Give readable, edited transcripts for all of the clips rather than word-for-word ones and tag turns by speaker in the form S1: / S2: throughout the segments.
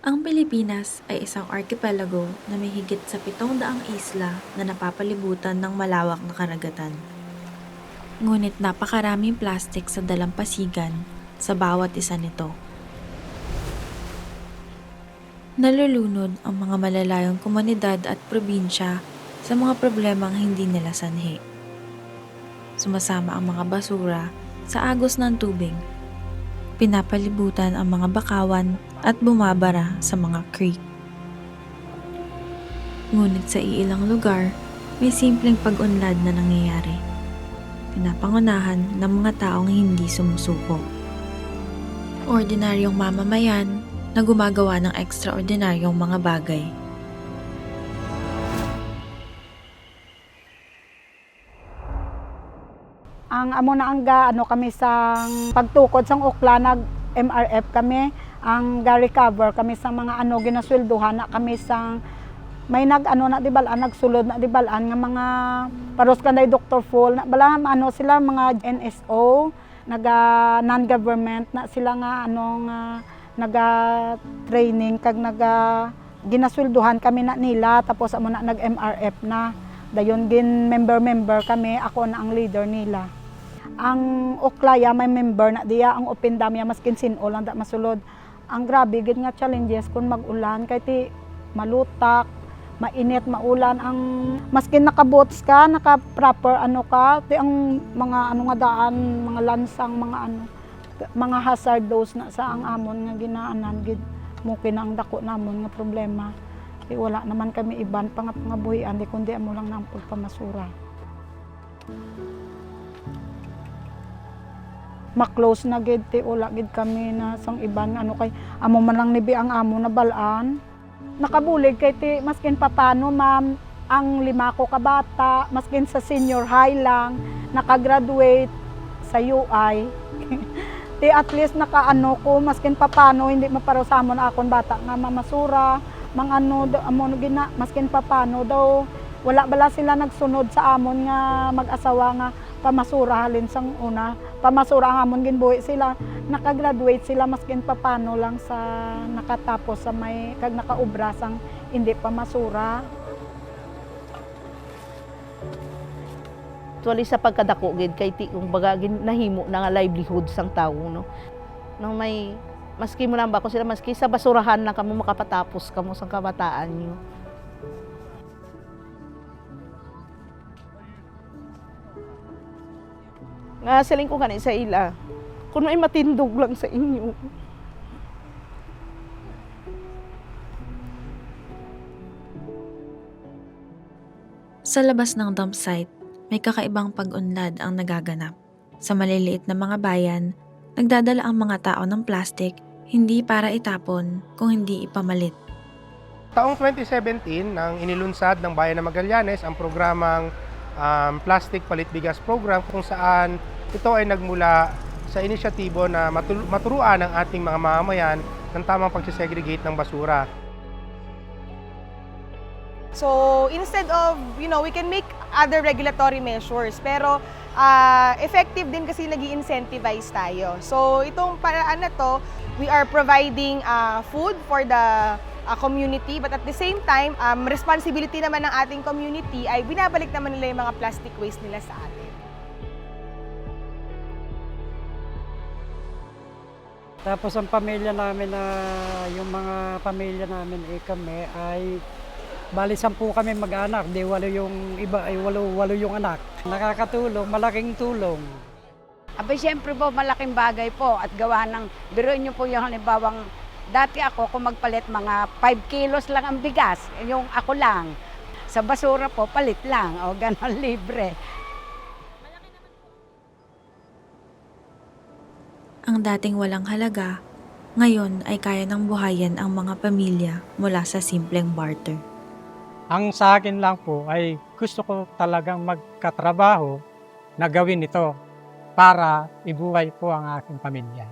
S1: Ang Pilipinas ay isang archipelago na may higit sa 700 isla na napapalibutan ng malawak na karagatan. Ngunit napakaraming plastik sa dalampasigan sa bawat isa nito. Nalulunod ang mga malalayong komunidad at probinsya sa mga problemang hindi nila sanhi. Sumasama ang mga basura sa agos ng tubig. Pinapalibutan ang mga bakawan at bumabara sa mga creek. Ngunit sa iilang lugar, may simpleng pag-unlad na nangyayari. Pinapangunahan ng mga taong hindi sumusuko. Ordinaryong mamamayan na gumagawa ng ekstraordinaryong mga bagay.
S2: Ang amo na angga kami sang pagtukod sang ukla nag MRF kami ang ga-recover kami sa mga ginasweldohan na kami sang may na dibalaan nagsulod na dibalaan nga mga paros kanday Dr. Full na bala sila mga NSO naga non-government na sila nga nga naga training kag naga ginasweldohan kami na nila tapos amo na nag MRF na dayon gin member kami ako na ang leader nila. Ang Oklaya may member na diya ang open dam ya maskin sin-o lang da masulod. Ang grabe gid nga challenges kung mag-ulan kay ti malutak, mainit, maulan ang maskin naka-boots ka, naka-proper ka, ti ang mga nga daan, mga lansang, mga hazardous na sa ang amon nga ginaanan gid mo kinang dako namon nga problema. Di wala naman kami iban pa nga buhian di kundi amo lang nang pagpamasura. Ma-close na gid ti wala gid kami na sang iban kay amo man lang nibi ang amo na balaan. Nakabulig kay ti maskin papano ma'am ang 5 ko ka bata maskin sa senior high lang nakagraduate sa UI. Ti at least ko maskin papano hindi maparusamon akon bata nga mamasura amo gina maskin papano daw wala bala sila nagsunod sa amon nga mag-asawa nga pamasura halin sang una pamasura ang amon ginbuhi sila nakagraduate sila maskin papano lang sa nakatapos sa may kag nakaubra sang hindi pamasura.
S3: Actually sa pagkadako gid kay ti kumbaga nahimo na nga livelihood sang tawo no. Nang may maski mo lang ba ko sila maski sa basurahan na kamo makapatapos kamo sang kabataan niyo. Nga siling ko kani sa ila, kung may matindog lang sa inyo.
S1: Sa labas ng dump site, may kakaibang pag-unlad ang nagaganap. Sa maliliit na mga bayan, nagdadala ang mga tao ng plastic hindi para itapon kung hindi ipamalit.
S4: Taong 2017 nang inilunsad ng Bayan ng Magallanes ang programang Plastic Palit Bigas Program kung saan ito ay nagmula sa inisyatibo na maturuan ang ating mga mamamayan ng tamang pagsisegregate ng basura.
S5: So instead of, we can make other regulatory measures, pero effective din kasi nag-i-incentivize tayo. So itong paraan na to, we are providing food for the community, but at the same time, responsibility naman ng ating community ay binabalik naman nila yung mga plastic waste nila sa atin.
S6: Tapos ang pamilya namin yung mga pamilya namin kami ay bali 10 kami mag-anak, di 8 yung iba ay 8 yung anak. Nakakatulong, malaking tulong.
S7: Abay, siyempre po, malaking bagay po at gawa ng, biruin niyo po yung halimbawang, dati ako kung magpalit mga 5 kilos lang ang bigas, yung ako lang. Sa basura po, palit lang, o ganon libre.
S1: Ang dating walang halaga, ngayon ay kaya ng buhayan ang mga pamilya mula sa simpleng barter.
S6: Ang sa akin lang po ay gusto ko talagang magkatrabaho na gawin ito para ibuhay po ang aking pamilya.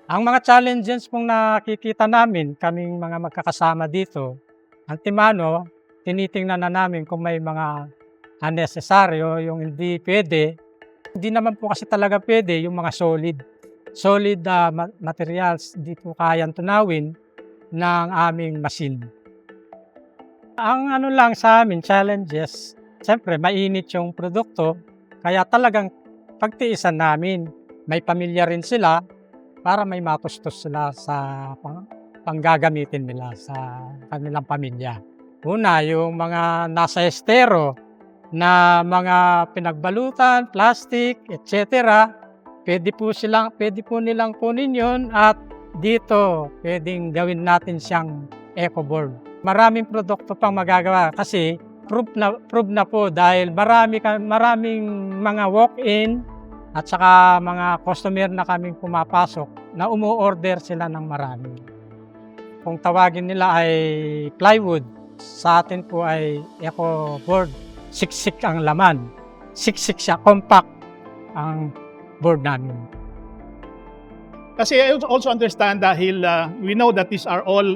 S6: Ang mga challenges pong nakikita namin, kaming mga magkakasama dito, antimano, tinitingnan na namin kung may mga unnecessary o yung hindi pwede. Hindi naman po kasi talaga pwede yung mga solid. solid materials di po kayang tunawin ng aming machine. Ang ano lang sa amin, challenges, siyempre mainit yung produkto, kaya talagang pagtiisan namin. May pamilya rin sila para may matustos sila sa panggagamitin nila sa kanilang pamilya. Una, yung mga nasa estero na mga pinagbalutan, plastic, etc. Pwede po nilang kunin yun at dito pwedeng gawin natin siyang eco-board. Maraming produkto pang magagawa kasi prove na po dahil maraming mga walk-in at saka mga customer na kaming pumapasok na umu-order sila ng marami. Kung tawagin nila ay plywood, sa atin po ay eco-board. Siksik ang laman. Siksik siya, compact ang board namin.
S8: Kasi I also understand dahil we know that these are all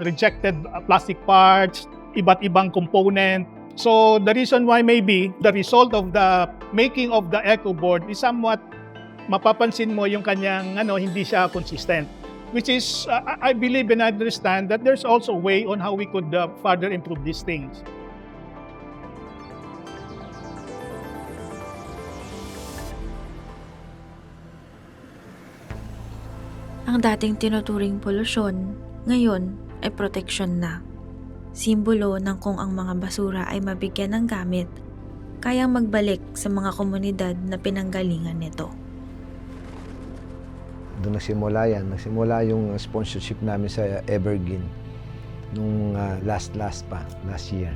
S8: rejected plastic parts, iba't ibang component. So the reason why maybe the result of the making of the eco board is somewhat mapapansin mo yung kanyang hindi siya consistent. Which is, I believe and understand that there's also a way on how we could further improve these things.
S1: Ang dating tinuturing polusyon, ngayon ay proteksyon na. Simbolo ng kung ang mga basura ay mabigyan ng gamit, kayang magbalik sa mga komunidad na pinanggalingan nito.
S9: Doon nagsimula yan. Nagsimula yung sponsorship namin sa Evergreen nung last year.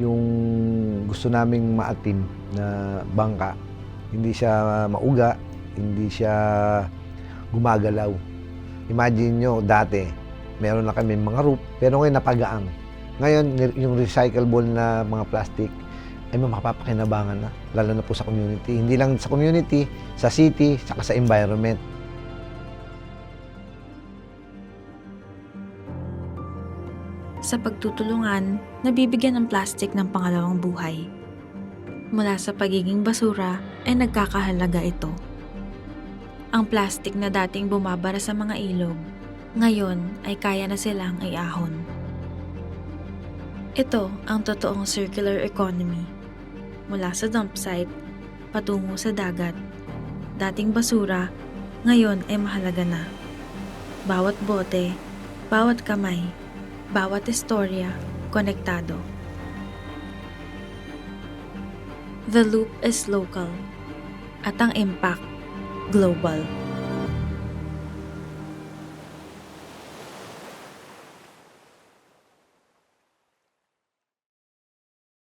S9: Yung gusto naming maatim na bangka, hindi siya mauga, hindi siya gumagalaw. Imagine nyo, dati, meron na kami mga roof, pero ngayon napagaang. Ngayon, yung recyclable na mga plastic ay mapapakinabangan na, lalo na po sa community. Hindi lang sa community, sa city, saka sa environment.
S1: Sa pagtutulungan, nabibigyan ng plastic ng pangalawang buhay. Mula sa pagiging basura ay nagkakahalaga ito. Ang plastic na dating bumabara sa mga ilog, ngayon ay kaya na silang iahon. Ito ang totoong circular economy. Mula sa dump site, patungo sa dagat. Dating basura, ngayon ay mahalaga na. Bawat bote, bawat kamay, bawat istorya, konektado. The loop is local, at ang impact global.